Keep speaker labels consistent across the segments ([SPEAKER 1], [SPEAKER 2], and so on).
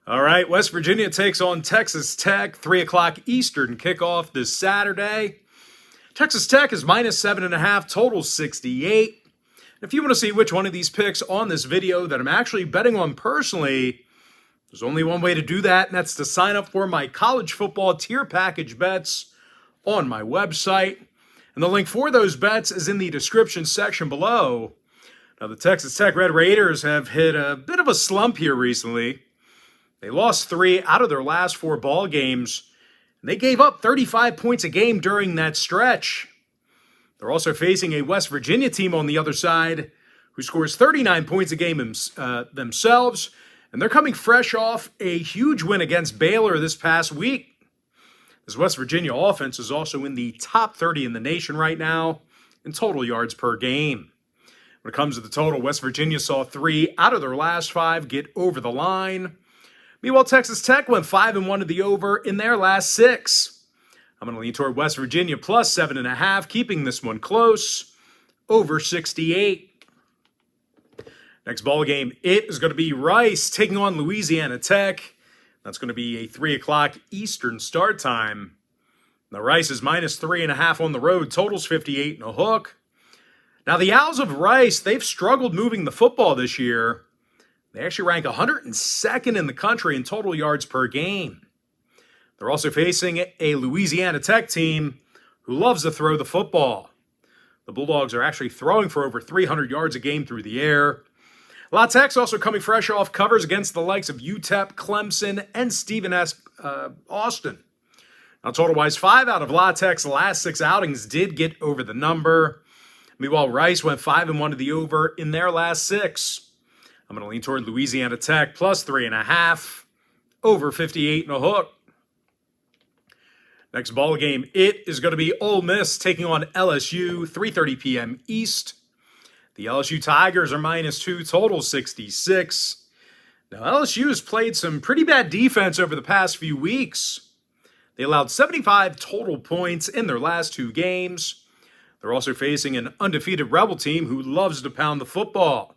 [SPEAKER 1] All right, West Virginia takes on Texas Tech, 3 o'clock Eastern kickoff this Saturday. Texas Tech is minus 7.5, total 68. If you want to see which one of these picks on this video that I'm actually betting on personally, there's only one way to do that, and that's to sign up for my college football tier package bets on my website. And the link for those bets is in the description section below. Now, the Texas Tech Red Raiders have hit a bit of a slump here recently. They lost 3 out of their last 4 ball games, and they gave up 35 points a game during that stretch. They're also facing a West Virginia team on the other side who scores 39 points a game themselves, and they're coming fresh off a huge win against Baylor this past week. This West Virginia offense is also in the top 30 in the nation right now in total yards per game. When it comes to the total, West Virginia saw 3 out of their last 5 get over the line. Meanwhile, Texas Tech went 5-1 to the over in their last 6. I'm going to lean toward West Virginia plus 7.5, keeping this one close, over 68. Next ball game, it is going to be Rice taking on Louisiana Tech. That's going to be a 3 o'clock Eastern start time. Now, Rice is minus 3.5 on the road, totals 58 and a hook. Now, the Owls of Rice, they've struggled moving the football this year. They actually rank 102nd in the country in total yards per game. They're also facing a Louisiana Tech team who loves to throw the football. The Bulldogs are actually throwing for over 300 yards a game through the air. La Tech's also coming fresh off covers against the likes of UTEP, Clemson, and Stephen S. Austin. Now, total-wise, 5 out of La Tech's last 6 outings did get over the number. Meanwhile, Rice went 5-1 to the over in their last 6. I'm going to lean toward Louisiana Tech plus 3.5, over 58 and a hook. Next ball game, it is going to be Ole Miss taking on LSU, 3:30 p.m. East. The LSU Tigers are minus 2, total 66. Now, LSU has played some pretty bad defense over the past few weeks. They allowed 75 total points in their last 2 games. They're also facing an undefeated Rebel team who loves to pound the football.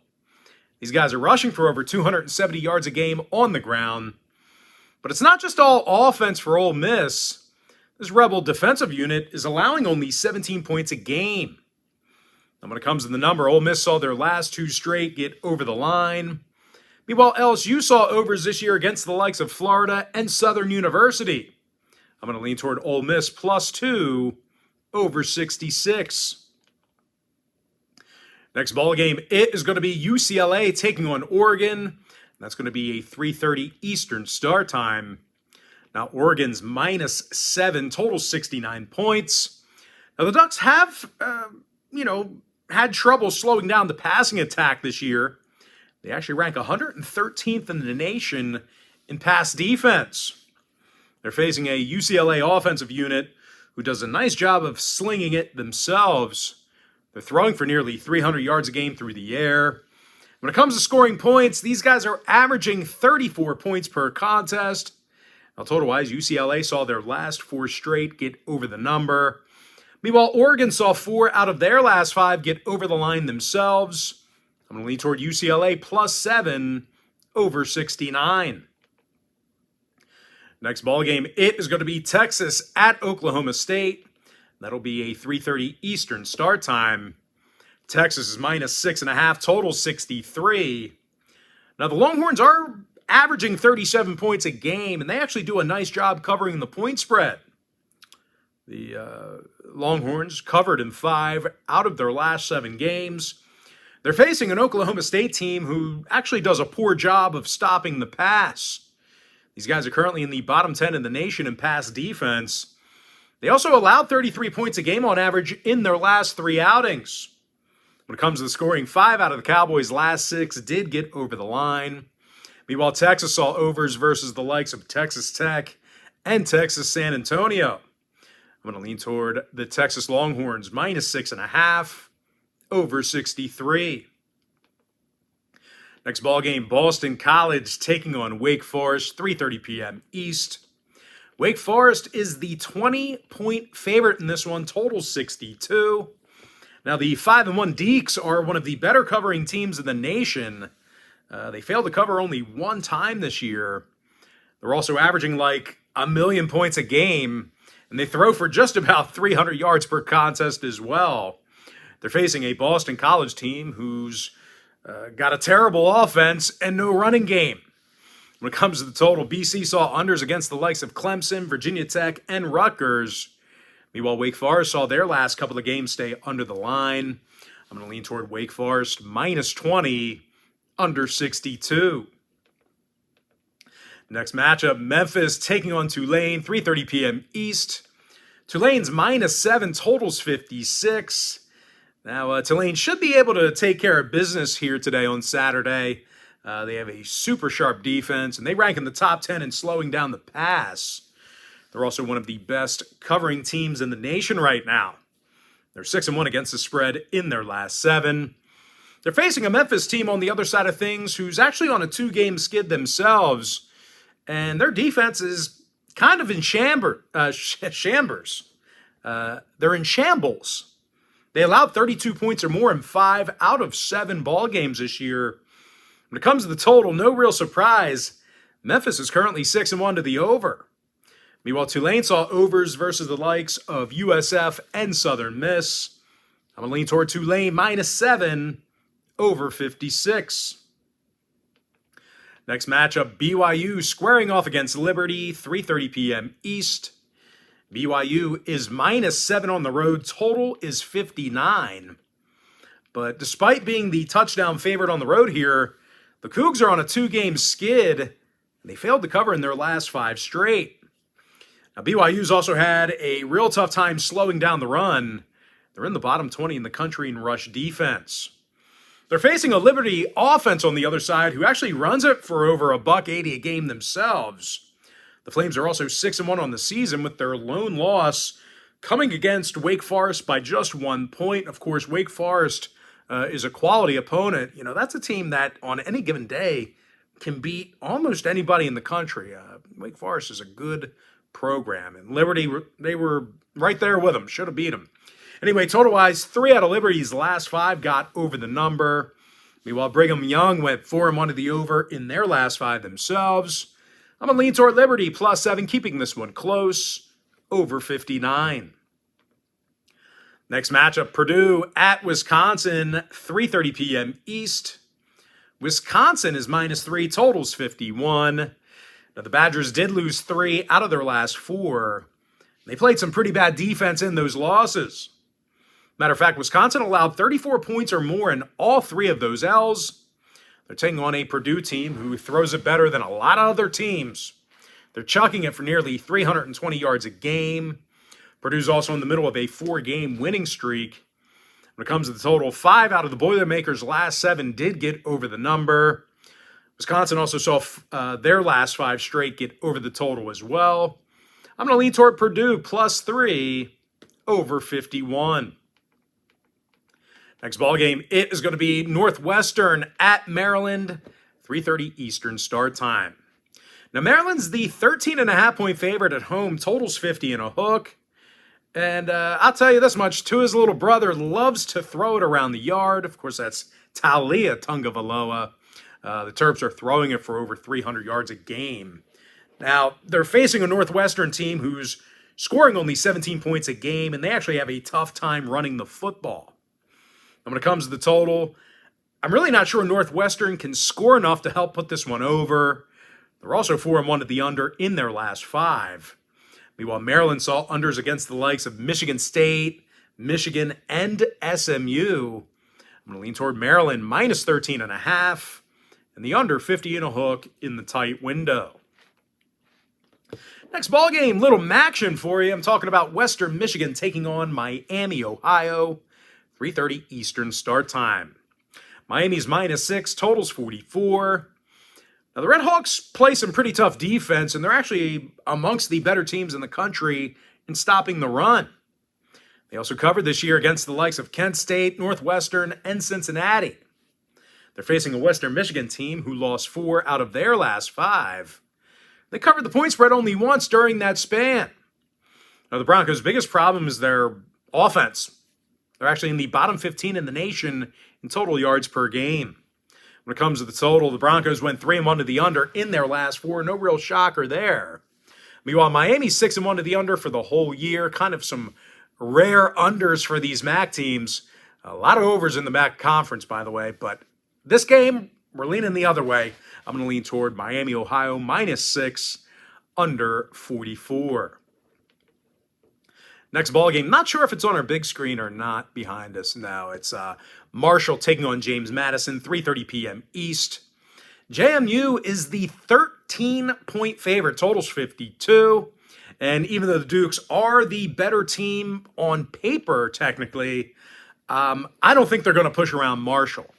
[SPEAKER 1] These guys are rushing for over 270 yards a game on the ground. But it's not just all offense for Ole Miss. This Rebel defensive unit is allowing only 17 points a game. And when it comes to the number, Ole Miss saw their last 2 straight get over the line. Meanwhile, LSU saw overs this year against the likes of Florida and Southern University. I'm going to lean toward Ole Miss plus 2, over 66. Next ball game, it is going to be UCLA taking on Oregon. That's going to be a 3:30 Eastern start time. Now, Oregon's minus 7, total 69 points. Now, the Ducks have, had trouble slowing down the passing attack this year. They actually rank 113th in the nation in pass defense. They're facing a UCLA offensive unit who does a nice job of slinging it themselves. They're throwing for nearly 300 yards a game through the air. When it comes to scoring points, these guys are averaging 34 points per contest. Now, total-wise, UCLA saw their last 4 straight get over the number. Meanwhile, Oregon saw 4 out of their last 5 get over the line themselves. I'm going to lean toward UCLA plus 7, over 69. Next ball game, it is going to be Texas at Oklahoma State. That'll be a 3:30 Eastern start time. Texas is minus 6.5, total 63. Now, the Longhorns are averaging 37 points a game, and they actually do a nice job covering the point spread. The Longhorns covered in 5 out of their last 7 games. They're facing an Oklahoma State team who actually does a poor job of stopping the pass. These guys are currently in the bottom 10 in the nation in pass defense. They also allowed 33 points a game on average in their last 3 outings. When it comes to the scoring, 5 out of the Cowboys' last 6 did get over the line. Meanwhile, Texas saw overs versus the likes of Texas Tech and Texas San Antonio. I'm going to lean toward the Texas Longhorns, minus 6.5, over 63. Next ball game, Boston College taking on Wake Forest, 3:30 p.m. East. Wake Forest is the 20-point favorite in this one, total 62. Now, the 5-1 Deacs are one of the better covering teams in the nation. They failed to cover only 1 time this year. They're also averaging like 1 million points a game, and they throw for just about 300 yards per contest as well. They're facing a Boston College team who's got a terrible offense and no running game. When it comes to the total, BC saw unders against the likes of Clemson, Virginia Tech, and Rutgers. Meanwhile, Wake Forest saw their last couple of games stay under the line. I'm going to lean toward Wake Forest minus 20, under 62. Next matchup, Memphis taking on Tulane, 3:30 p.m. East. Tulane's minus 7, totals 56. Now, Tulane should be able to take care of business here today on Saturday. They have a super sharp defense, and they rank in the top 10 in slowing down the pass. They're also one of the best covering teams in the nation right now. They're 6-1 against the spread in their last 7. They're facing a Memphis team on the other side of things who's actually on a 2-game skid themselves, and their defense is kind of in chambers. They're in shambles. They allowed 32 points or more in 5 out of 7 ball games this year. When it comes to the total, no real surprise. Memphis is currently 6-1 to the over. Meanwhile, Tulane saw overs versus the likes of USF and Southern Miss. I'm going to lean toward Tulane minus 7, over 56. Next matchup, BYU squaring off against Liberty, 3:30 p.m. East. BYU is minus 7 on the road. Total is 59. But despite being the touchdown favorite on the road here, the Cougs are on a 2-game skid, and they failed to cover in their last 5 straight. Now, BYU's also had a real tough time slowing down the run. They're in the bottom 20 in the country in rush defense. They're facing a Liberty offense on the other side who actually runs it for over $180 a game themselves. The Flames are also 6-1 on the season with their lone loss coming against Wake Forest by just 1 point. Of course, Wake Forest is a quality opponent. You know, that's a team that on any given day can beat almost anybody in the country. Wake Forest is a good program, and Liberty, they were right there with them. Should have beat them. Anyway, total-wise, 3 out of Liberty's last 5 got over the number. Meanwhile, Brigham Young went 4-1 to the over in their last 5 themselves. I'm going to lean toward Liberty plus 7, keeping this one close, over 59. Next matchup, Purdue at Wisconsin, 3:30 p.m. East. Wisconsin is minus 3, totals 51. Now, the Badgers did lose 3 out of their last 4. They played some pretty bad defense in those losses. Matter of fact, Wisconsin allowed 34 points or more in all 3 of those L's. They're taking on a Purdue team who throws it better than a lot of other teams. They're chucking it for nearly 320 yards a game. Purdue's also in the middle of a 4-game winning streak. When it comes to the total, 5 out of the Boilermakers' last 7 did get over the number. Wisconsin also saw their last 5 straight get over the total as well. I'm going to lean toward Purdue plus 3, over 51. Next ball game, it is going to be Northwestern at Maryland, 3:30 Eastern start time. Now, Maryland's the 13.5-point favorite at home, totals 50 and a hook. And I'll tell you this much, Tua's little brother loves to throw it around the yard. Of course, that's Talia Tungavaloa. The Terps are throwing it for over 300 yards a game. Now, they're facing a Northwestern team who's scoring only 17 points a game, and they actually have a tough time running the football. And when it comes to the total, I'm really not sure Northwestern can score enough to help put this one over. They're also 4-1 at the under in their last 5. Meanwhile, Maryland saw unders against the likes of Michigan State, Michigan, and SMU. I'm going to lean toward Maryland minus 13.5, and the under 50 and a hook in the tight window. Next ball game, little action for you. I'm talking about Western Michigan taking on Miami, Ohio. 3:30 Eastern start time. Miami's minus 6, totals 44. Now, the Red Hawks play some pretty tough defense, and they're actually amongst the better teams in the country in stopping the run. They also covered this year against the likes of Kent State, Northwestern, and Cincinnati. They're facing a Western Michigan team who lost 4 out of their last 5. They covered the point spread only once during that span. Now, the Broncos' biggest problem is their offense. They're actually in the bottom 15 in the nation in total yards per game. When it comes to the total, the Broncos went 3-1 to the under in their last 4. No real shocker there. Meanwhile, Miami's 6-1 to the under for the whole year. Kind of some rare unders for these MAC teams. A lot of overs in the MAC conference, by the way. But this game, we're leaning the other way. I'm going to lean toward Miami, Ohio, -6, under 44. Next ball game, not sure if it's on our big screen or not behind us now. It's Marshall taking on James Madison, 3:30 p.m. East. JMU is the 13-point favorite, totals 52. And even though the Dukes are the better team on paper, technically, I don't think they're going to push around Marshall.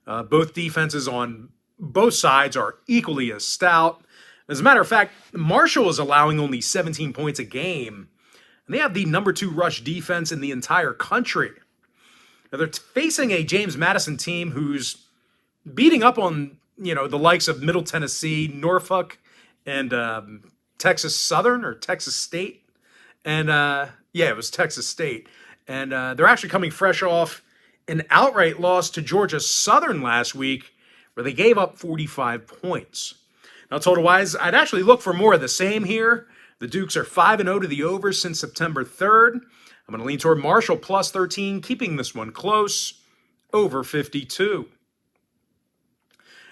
[SPEAKER 1] Both defenses on both sides are equally as stout. As a matter of fact, Marshall is allowing only 17 points a game. And they have the number 2 rush defense in the entire country. Now they're facing a James Madison team who's beating up on, the likes of Middle Tennessee, Norfolk, and Texas Southern or Texas State. And it was Texas State. And they're actually coming fresh off an outright loss to Georgia Southern last week where they gave up 45 points. Now, total-wise, I'd actually look for more of the same here. The Dukes are 5-0 to the over since September 3rd. I'm going to lean toward Marshall +13, keeping this one close, over 52.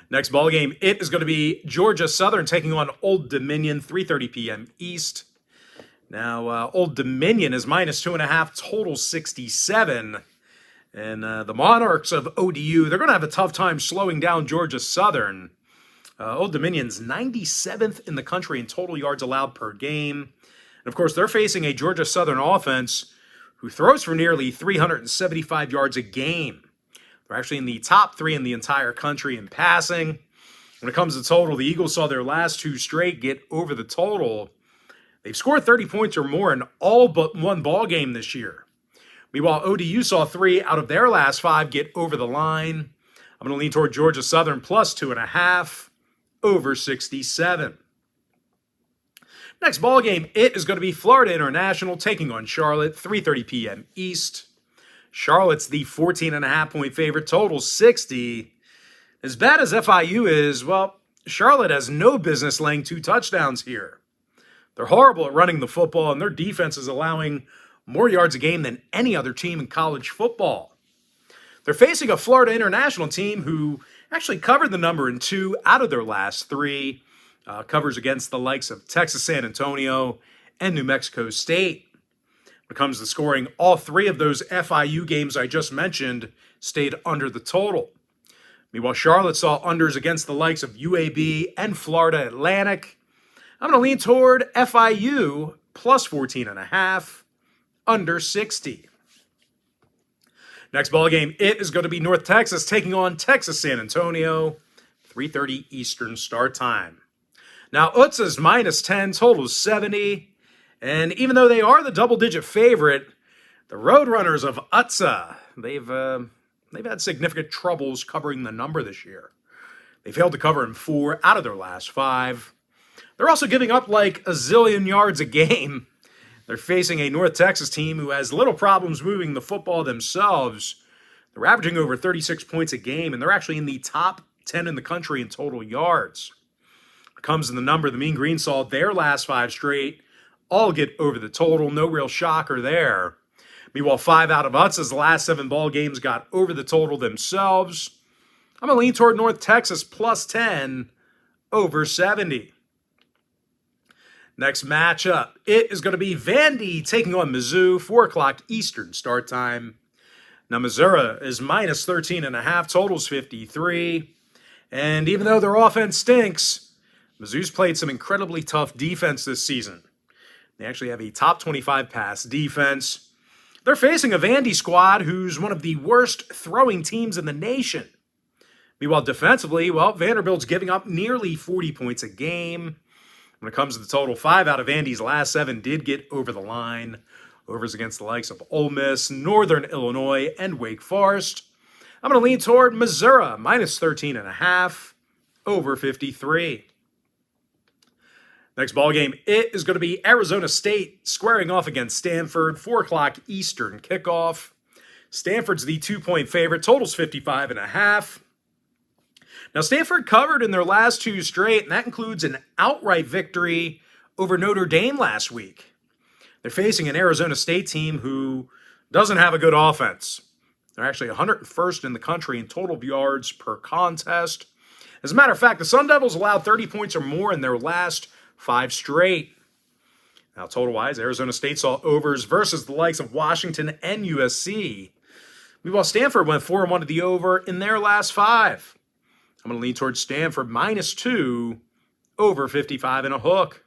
[SPEAKER 1] Next ball game, it is going to be Georgia Southern taking on Old Dominion, 3:30 p.m. East. Now, Old Dominion is -2.5, total 67. And the Monarchs of ODU, they're going to have a tough time slowing down Georgia Southern. Old Dominion's 97th in the country in total yards allowed per game. And, of course, they're facing a Georgia Southern offense who throws for nearly 375 yards a game. They're actually in the top 3 in the entire country in passing. When it comes to total, the Eagles saw their last 2 straight get over the total. They've scored 30 points or more in all but one ball game this year. Meanwhile, ODU saw 3 out of their last 5 get over the line. I'm going to lean toward Georgia Southern +2.5. Over 67. Next ball game, it is going to be Florida International taking on Charlotte, 3:30 p.m. East. Charlotte's the 14.5-point favorite, total 60. As bad as FIU is, well, Charlotte has no business laying 2 touchdowns here. They're horrible at running the football, and their defense is allowing more yards a game than any other team in college football. They're facing a Florida International team who actually covered the number in 2 out of their last 3. Covers against the likes of Texas San Antonio and New Mexico State. When it comes to scoring, all 3 of those FIU games I just mentioned stayed under the total. Meanwhile, Charlotte saw unders against the likes of UAB and Florida Atlantic. I'm going to lean toward FIU +14.5, under 60. Next ball game, it is going to be North Texas taking on Texas San Antonio, 3:30 Eastern start time. Now, UTSA's -10, total 70, and even though they are the double-digit favorite, the Roadrunners of UTSA, they've had significant troubles covering the number this year. They failed to cover in 4 out of their last 5. They're also giving up like a zillion yards a game. They're facing a North Texas team who has little problems moving the football themselves. They're averaging over 36 points a game, and they're actually in the top 10 in the country in total yards. When it comes to the number, the Mean Green saw their last 5 straight all get over the total. No real shocker there. Meanwhile, 5 out of UTSA's last 7 ball games got over the total themselves. I'm going to lean toward North Texas +10, over 70. Next matchup, it is going to be Vandy taking on MIZZOU, 4 o'clock Eastern start time. Now, Missouri is -13.5, totals 53. And even though their offense stinks, Mizzou's played some incredibly tough defense this season. They actually have a top 25 pass defense. They're facing a Vandy squad who's one of the worst throwing teams in the nation. Meanwhile, defensively, Vanderbilt's giving up nearly 40 points a game. When it comes to the total, 5 out of Vandy's last 7 did get over the line. Overs against the likes of Ole Miss, Northern Illinois, and Wake Forest. I'm going to lean toward Missouri, -13.5, over 53. Next ball game, it is going to be Arizona State squaring off against Stanford, 4 o'clock Eastern kickoff. Stanford's the 2-point favorite, totals 55.5. Now, Stanford covered in their last 2 straight, and that includes an outright victory over Notre Dame last week. They're facing an Arizona State team who doesn't have a good offense. They're actually 101st in the country in total yards per contest. As a matter of fact, the Sun Devils allowed 30 points or more in their last 5 straight. Now, total-wise, Arizona State saw overs versus the likes of Washington and USC. Meanwhile, Stanford went 4-1 to the over in their last 5. I'm going to lean towards Stanford -2, over 55 and a hook.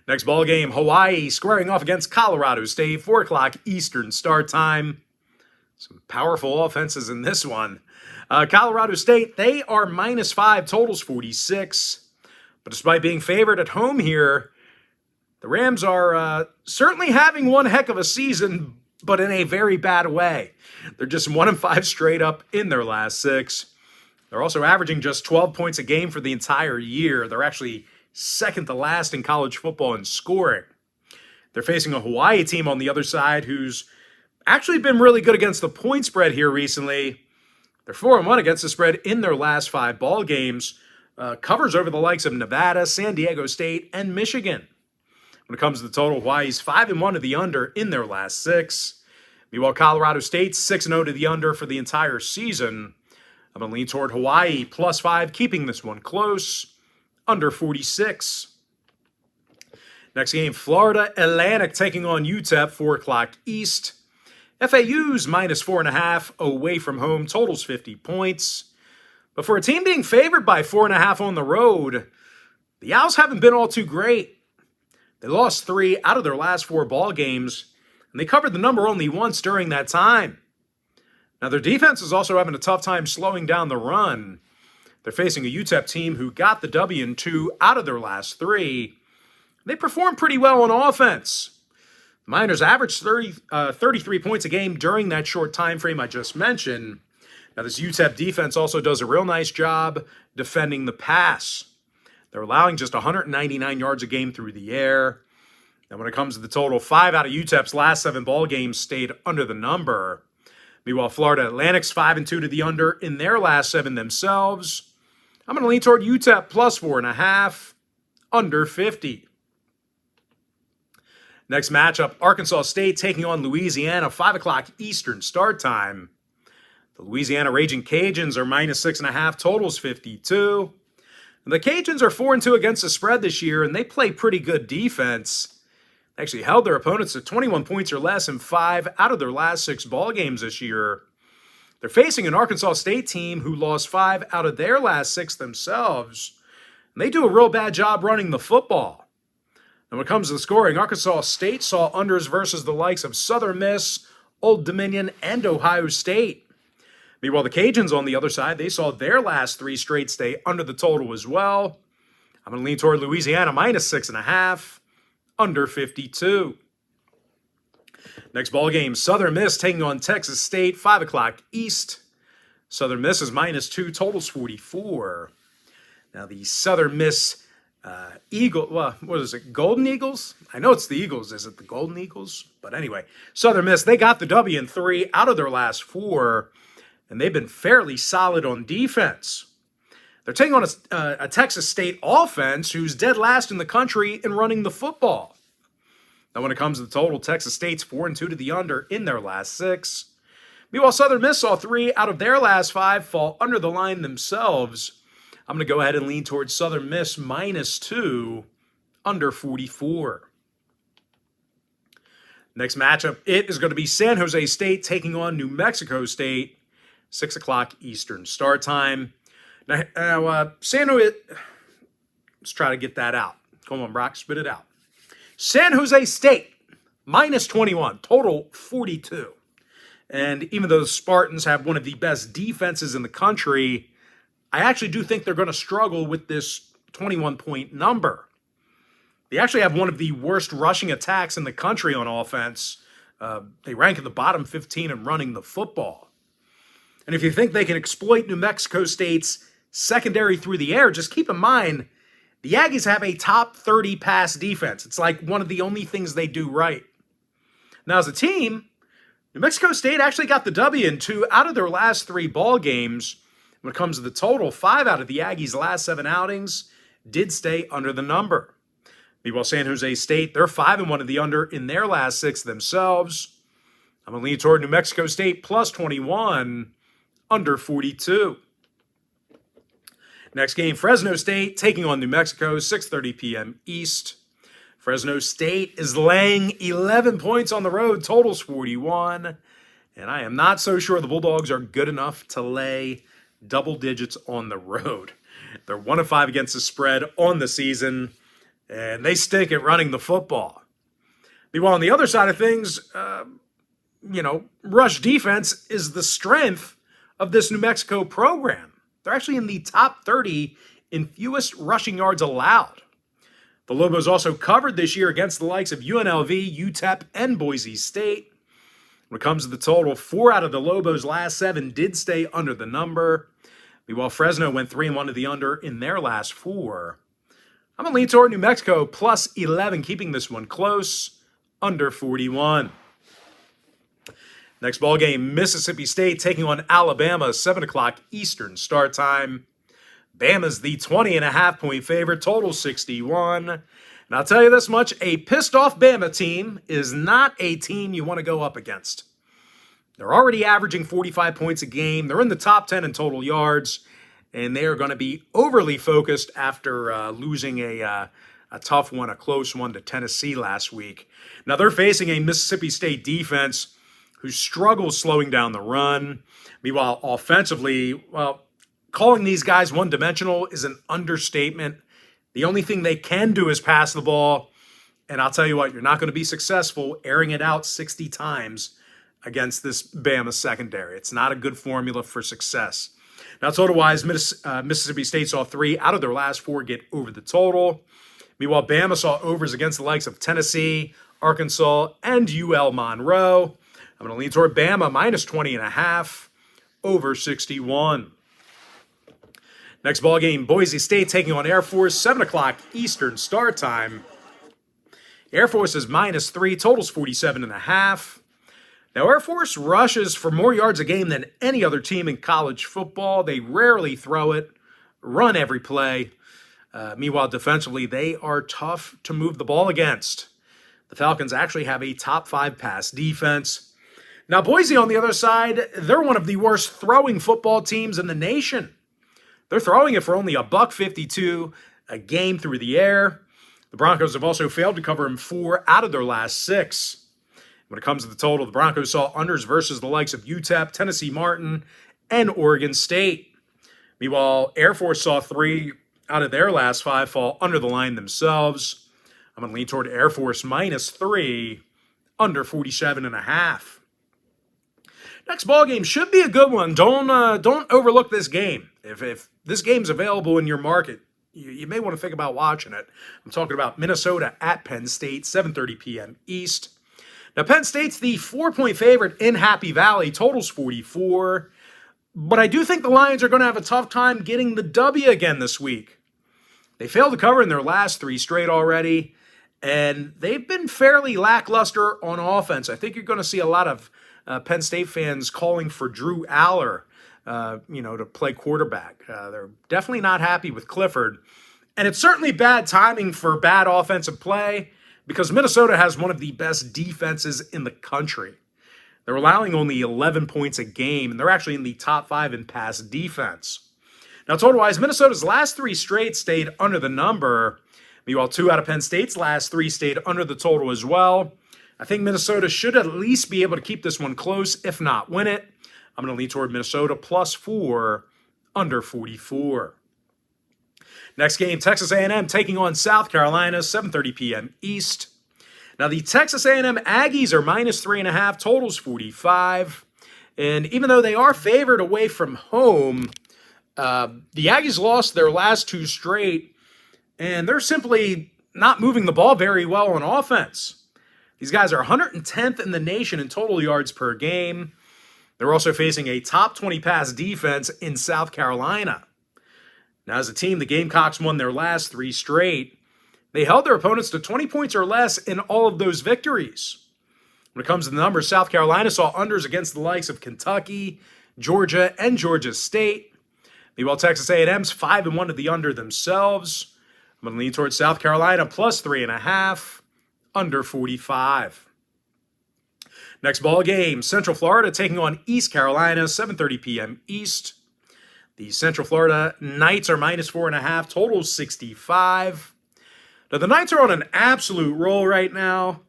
[SPEAKER 1] Next ball game, Hawaii squaring off against Colorado State, 4 o'clock Eastern start time. Some powerful offenses in this one. Colorado State, they are -5, totals 46. But despite being favored at home here, the Rams are certainly having one heck of a season, but in a very bad way. They're just 1-5 straight up in their last 6. They're also averaging just 12 points a game for the entire year. They're actually second to last in college football in scoring. They're facing a Hawaii team on the other side who's actually been really good against the point spread here recently. They're 4-1 against the spread in their last 5 ball games. Covers over the likes of Nevada, San Diego State, and Michigan. When it comes to the total, Hawaii's 5-1 to the under in their last 6. Meanwhile, Colorado State's 6-0 to the under for the entire season. I'm going to lean toward Hawaii +5, keeping this one close. Under 46. Next game, Florida Atlantic taking on UTEP, 4 o'clock East. FAU's -4.5 away from home, totals 50 points. But for a team being favored by 4.5 on the road, the Owls haven't been all too great. They lost 3 out of their last 4 ball games, and they covered the number only once during that time. Now, their defense is also having a tough time slowing down the run. They're facing a UTEP team who got the W in 2 out of their last 3. They performed pretty well on offense. The Miners averaged 33 points a game during that short time frame I just mentioned. Now, this UTEP defense also does a real nice job defending the pass. They're allowing just 199 yards a game through the air. And when it comes to the total, 5 out of UTEP's last 7 ball games stayed under the number. Meanwhile, Florida Atlantic's 5-2 to the under in their last 7 themselves. I'm going to lean toward UTEP +4.5, under 50. Next matchup, Arkansas State taking on Louisiana, 5 o'clock Eastern start time. The Louisiana Raging Cajuns are -6.5, totals 52. And the Cajuns are 4-2 against the spread this year, and they play pretty good defense. They actually held their opponents to 21 points or less in 5 out of their last 6 ball games this year. They're facing an Arkansas State team who lost 5 out of their last 6 themselves. And they do a real bad job running the football. And when it comes to the scoring, Arkansas State saw unders versus the likes of Southern Miss, Old Dominion, and Ohio State. Meanwhile, the Cajuns on the other side, they saw their last 3 straight stay under the total as well. I'm going to lean toward Louisiana -6.5, under 52. Next ball game, Southern Miss taking on Texas State, 5 o'clock East. Southern Miss is -2, totals 44. Now the Southern Miss Golden Eagles? I know it's the Eagles. Is it the Golden Eagles? But anyway, Southern Miss, they got the W in 3 out of their last 4, and they've been fairly solid on defense. They're taking on a Texas State offense who's dead last in the country in running the football. Now, when it comes to the total, Texas State's 4-2 to the under in their last 6. Meanwhile, Southern Miss saw 3 out of their last 5 fall under the line themselves. I'm going to go ahead and lean towards Southern Miss -2, under 44. Next matchup, it is going to be San Jose State taking on New Mexico State, 6 o'clock Eastern start time. Now San Jose, let's try to get that out. Come on, Brock, spit it out. San Jose State, -21, total 42. And even though the Spartans have one of the best defenses in the country, I actually do think they're going to struggle with this 21-point number. They actually have one of the worst rushing attacks in the country on offense. They rank in the bottom 15 in running the football. And if you think they can exploit New Mexico State's secondary through the air, just keep in mind, the Aggies have a top 30 pass defense. It's like one of the only things they do right. Now, as a team, New Mexico State actually got the W in 2 out of their last 3 ball games. When it comes to the total, 5 out of the Aggies' last 7 outings did stay under the number. Meanwhile, San Jose State, they're 5-1 of the under in their last 6 themselves. I'm going to lean toward New Mexico State plus 21, under 42. Next game, Fresno State taking on New Mexico, 6:30 p.m. East. Fresno State is laying 11 points on the road, totals 41. And I am not so sure the Bulldogs are good enough to lay double digits on the road. They're 1-5 against the spread on the season, and they stink at running the football. Meanwhile, on the other side of things, rush defense is the strength of this New Mexico program. They're actually in the top 30 in fewest rushing yards allowed. The Lobos also covered this year against the likes of UNLV, UTEP, and Boise State. When it comes to the total, 4 out of the Lobos' last 7 did stay under the number. Meanwhile, Fresno went 3-1 to the under in their last 4. I'm going to lean toward New Mexico plus 11, keeping this one close, under 41. Next ball game, Mississippi State taking on Alabama, 7 o'clock Eastern start time. Bama's the 20.5-point favorite, total 61. And I'll tell you this much, a pissed-off Bama team is not a team you want to go up against. They're already averaging 45 points a game. They're in the top 10 in total yards, and they are going to be overly focused after losing a tough one, a close one to Tennessee last week. Now, they're facing a Mississippi State defense who struggles slowing down the run. Meanwhile, offensively, calling these guys one-dimensional is an understatement. The only thing they can do is pass the ball. And I'll tell you what, you're not going to be successful airing it out 60 times against this Bama secondary. It's not a good formula for success. Now, total-wise, Mississippi State saw 3 out of their last 4 get over the total. Meanwhile, Bama saw overs against the likes of Tennessee, Arkansas, and UL Monroe. I'm going to lean toward Bama, minus 20.5, over 61. Next ball game, Boise State taking on Air Force, 7 o'clock Eastern start time. Air Force is minus 3, totals 47.5. Now, Air Force rushes for more yards a game than any other team in college football. They rarely throw it, run every play. Meanwhile, defensively, they are tough to move the ball against. The Falcons actually have a top 5 pass defense. Now, Boise, on the other side, they're one of the worst throwing football teams in the nation. They're throwing it for only $1.52 a game through the air. The Broncos have also failed to cover in 4 out of their last 6. When it comes to the total, the Broncos saw unders versus the likes of UTEP, Tennessee Martin, and Oregon State. Meanwhile, Air Force saw 3 out of their last 5 fall under the line themselves. I'm going to lean toward Air Force minus 3, under 47.5. Next ball game should be a good one. Don't overlook this game. If this game's available in your market, you may want to think about watching it. I'm talking about Minnesota at Penn State, 7:30 p.m. East. Now, Penn State's the 4-point favorite in Happy Valley, totals 44. But I do think the Lions are going to have a tough time getting the W again this week. They failed to cover in their last 3 straight already, and they've been fairly lackluster on offense. I think you're going to see a lot of Penn State fans calling for Drew Aller, to play quarterback. They're definitely not happy with Clifford. And it's certainly bad timing for bad offensive play because Minnesota has one of the best defenses in the country. They're allowing only 11 points a game, and they're actually in the top 5 in pass defense. Now, total-wise, Minnesota's last 3 straight stayed under the number. Meanwhile, 2 out of Penn State's last 3 stayed under the total as well. I think Minnesota should at least be able to keep this one close, if not win it. I'm going to lean toward Minnesota plus 4, under 44. Next game, Texas A&M taking on South Carolina, 7:30 p.m. East. Now, the Texas A&M Aggies are minus 3.5, totals 45. And even though they are favored away from home, the Aggies lost their last 2 straight, and they're simply not moving the ball very well on offense. These guys are 110th in the nation in total yards per game. They're also facing a top 20 pass defense in South Carolina. Now, as a team, the Gamecocks won their last 3 straight. They held their opponents to 20 points or less in all of those victories. When it comes to the numbers, South Carolina saw unders against the likes of Kentucky, Georgia, and Georgia State. Meanwhile, Texas A&M's 5-1 to the under themselves. I'm going to lean towards South Carolina plus 3.5, under 45. Next ball game, Central Florida taking on East Carolina, 7:30 p.m. East. The Central Florida Knights are minus 4.5, total 65. Now, the Knights are on an absolute roll right now.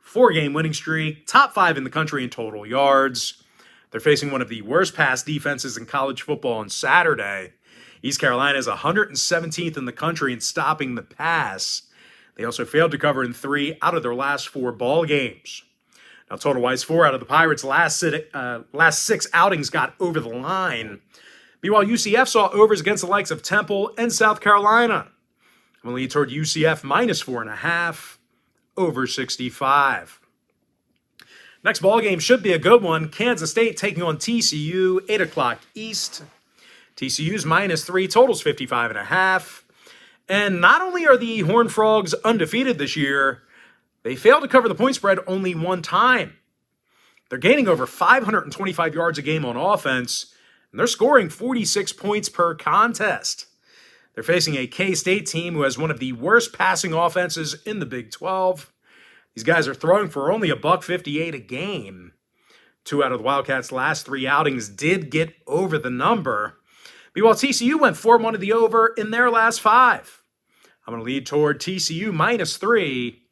[SPEAKER 1] 4-game winning streak, top 5 in the country in total yards. They're facing one of the worst pass defenses in college football on Saturday. East Carolina is 117th in the country in stopping the pass. They also failed to cover in 3 out of their last 4 ball games. Now, total-wise, 4 out of the Pirates' last 6 outings got over the line. Meanwhile, UCF saw overs against the likes of Temple and South Carolina. I'm going to lead toward UCF minus 4.5, over 65. Next ball game should be a good one. Kansas State taking on TCU, 8 o'clock East. TCU's minus 3, totals 55.5. And not only are the Horned Frogs undefeated this year, they failed to cover the point spread only one time. They're gaining over 525 yards a game on offense, and they're scoring 46 points per contest. They're facing a K-State team who has one of the worst passing offenses in the Big 12. These guys are throwing for only $158 a game. 2 out of the Wildcats' last 3 outings did get over the number. Meanwhile, TCU went 4-1 to the over in their last 5. I'm going to lead toward TCU minus 3,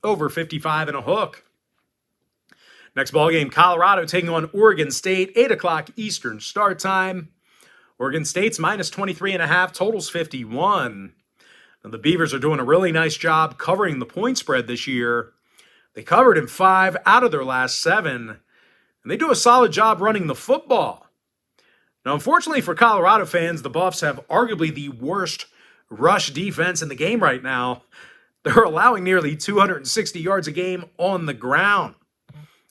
[SPEAKER 1] over 55 and a hook. Next ball game, Colorado taking on Oregon State, 8 o'clock Eastern start time. Oregon State's minus 23.5, totals 51. Now, the Beavers are doing a really nice job covering the point spread this year. They covered in 5 out of their last 7, and they do a solid job running the football. Now, unfortunately for Colorado fans, the Buffs have arguably the worst rush defense in the game right now. They're allowing nearly 260 yards a game on the ground.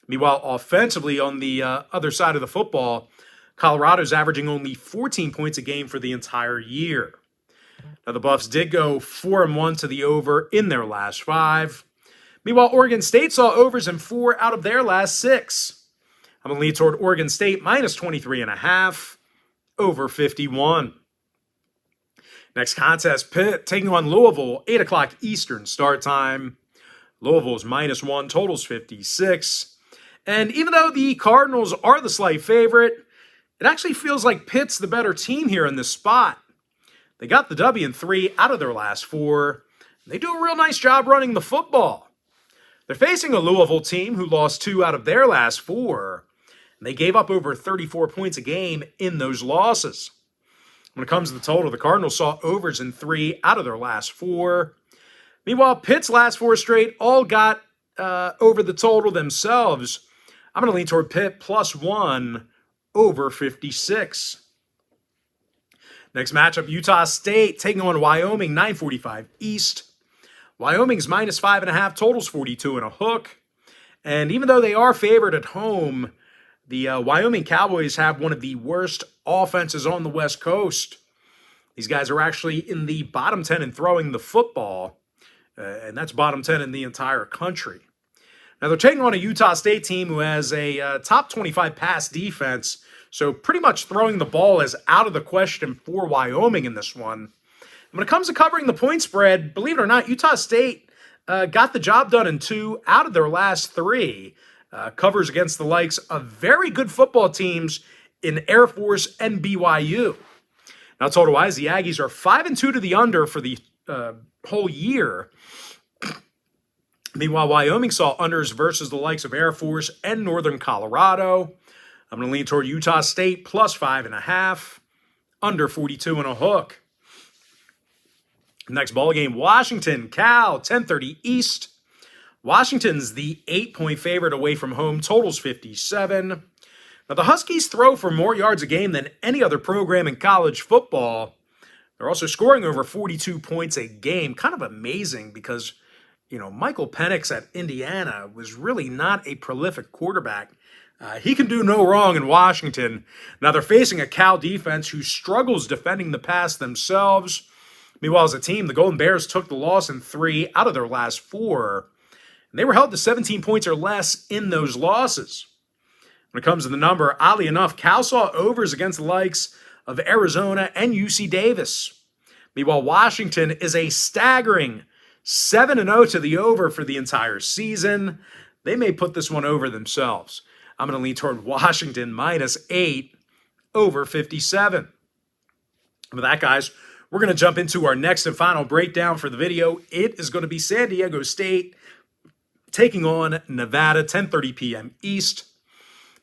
[SPEAKER 1] Meanwhile, offensively on the other side of the football, Colorado's averaging only 14 points a game for the entire year. Now, the Buffs did go 4-1 to the over in their last 5. Meanwhile, Oregon State saw overs in 4 out of their last 6. I'm going to lead toward Oregon State minus 23.5, over 51. Next contest, Pitt taking on Louisville, 8 o'clock Eastern start time. Louisville's minus 1, totals 56. And even though the Cardinals are the slight favorite, it actually feels like Pitt's the better team here in this spot. They got the W in 3 out of their last 4. They do a real nice job running the football. They're facing a Louisville team who lost 2 out of their last 4. And they gave up over 34 points a game in those losses. When it comes to the total, the Cardinals saw overs in 3 out of their last 4. Meanwhile, Pitt's last 4 straight all got over the total themselves. I'm going to lean toward Pitt plus 1, over 56. Next matchup, Utah State taking on Wyoming, 9:45 East. Wyoming's minus 5.5, totals 42 and a hook. And even though they are favored at home, the Wyoming Cowboys have one of the worst offenses on the West Coast. These guys are actually in the bottom 10 in throwing the football, and that's bottom 10 in the entire country. Now, they're taking on a Utah State team who has a top 25 pass defense, so pretty much throwing the ball is out of the question for Wyoming in this one. When it comes to covering the point spread, believe it or not, Utah State got the job done in 2 out of their last 3. Covers against the likes of very good football teams in Air Force and BYU. Now, total-wise, the Aggies are 5-2 to the under for the whole year. Meanwhile, Wyoming saw unders versus the likes of Air Force and Northern Colorado. I'm going to lean toward Utah State plus 5.5, under 42 and a hook. Next ball game, Washington, Cal, 10:30 East. Washington's the 8-point favorite away from home, totals 57. Now, the Huskies throw for more yards a game than any other program in college football. They're also scoring over 42 points a game. Kind of amazing because, Michael Penix at Indiana was really not a prolific quarterback. He can do no wrong in Washington. Now, they're facing a Cal defense who struggles defending the pass themselves. Meanwhile, as a team, the Golden Bears took the loss in 3 out of their last 4. And they were held to 17 points or less in those losses. When it comes to the number, oddly enough, Cal saw overs against the likes of Arizona and UC Davis. Meanwhile, Washington is a staggering 7-0 to the over for the entire season. They may put this one over themselves. I'm going to lean toward Washington -8 over 57. With that, guys, we're going to jump into our next and final breakdown for the video. It is going to be San Diego State taking on Nevada, 10:30 p.m. East.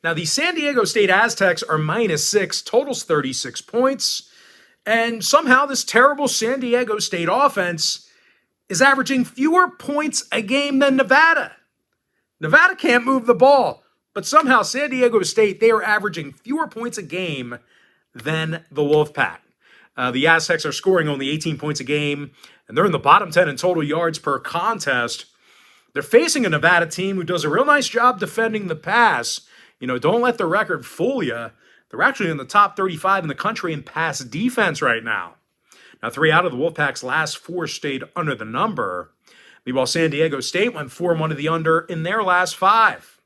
[SPEAKER 1] Now, the San Diego State Aztecs are -6, totals 36 points. And somehow this terrible San Diego State offense is averaging fewer points a game than Nevada. Nevada can't move the ball, but somehow San Diego State, they are averaging fewer points a game than the Wolfpack. The Aztecs are scoring only 18 points a game, and they're in the bottom 10 in total yards per contest. They're facing a Nevada team who does a real nice job defending the pass. You know, don't let the record fool you. They're actually in the top 35 in the country in pass defense right now. Now, 3 out of the Wolfpack's last 4 stayed under the number. Meanwhile, San Diego State went 4-1 to the under in their last 5.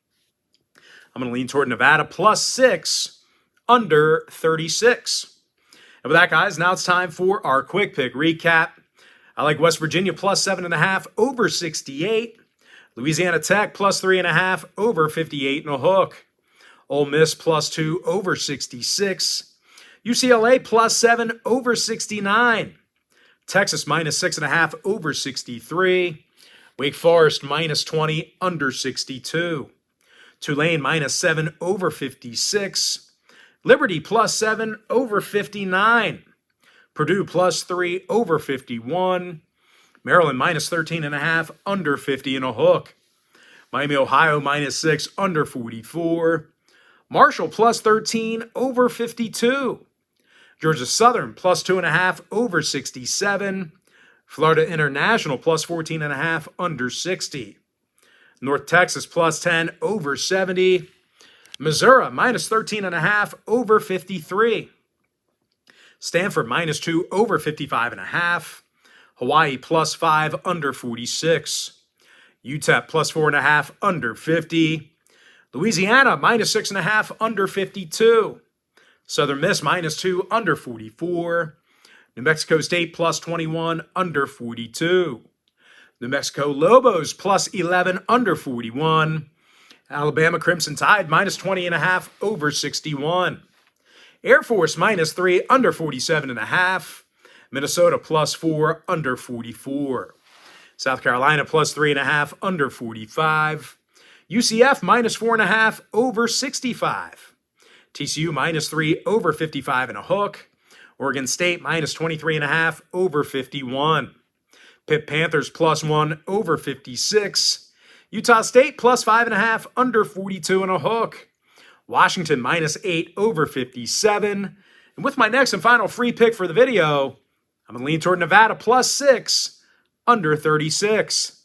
[SPEAKER 1] I'm going to lean toward Nevada +6, under 36. And with that, guys, now it's time for our quick pick recap. I like West Virginia +7.5 over 68. Louisiana Tech +3.5 over 58 and a hook. Ole Miss +2 over 66. UCLA +7 over 69. Texas -6.5 over 63. Wake Forest -20 under 62. Tulane -7 over 56. Liberty +7 over 59. Purdue +3 over 51. Maryland -13.5 under 50 and a hook. Miami, Ohio -6 under 44. Marshall +13 over 52. Georgia Southern +2.5 over 67. Florida International +14.5 under 60. North Texas +10 over 70. Missouri -13.5 over 53. Stanford -2 over 55.5. Hawaii +5 under 46. UTEP +4.5 under 50. Louisiana -6.5 under 52. Southern Miss -2 under 44. New Mexico State +21 under 42. New Mexico Lobos +11 under 41. Alabama Crimson Tide -20.5 over 61. Air Force -3 under 47.5. Minnesota +4 under 44. South Carolina +3.5 under 45. UCF -4.5 over 65. TCU -3 over 55 and a hook. Oregon State -23.5 over 51. Pitt Panthers +1 over 56. Utah State +5.5 under 42 and a hook. Washington -8 over 57. And with my next and final free pick for the video, I'm going to lean toward Nevada +6 under 36.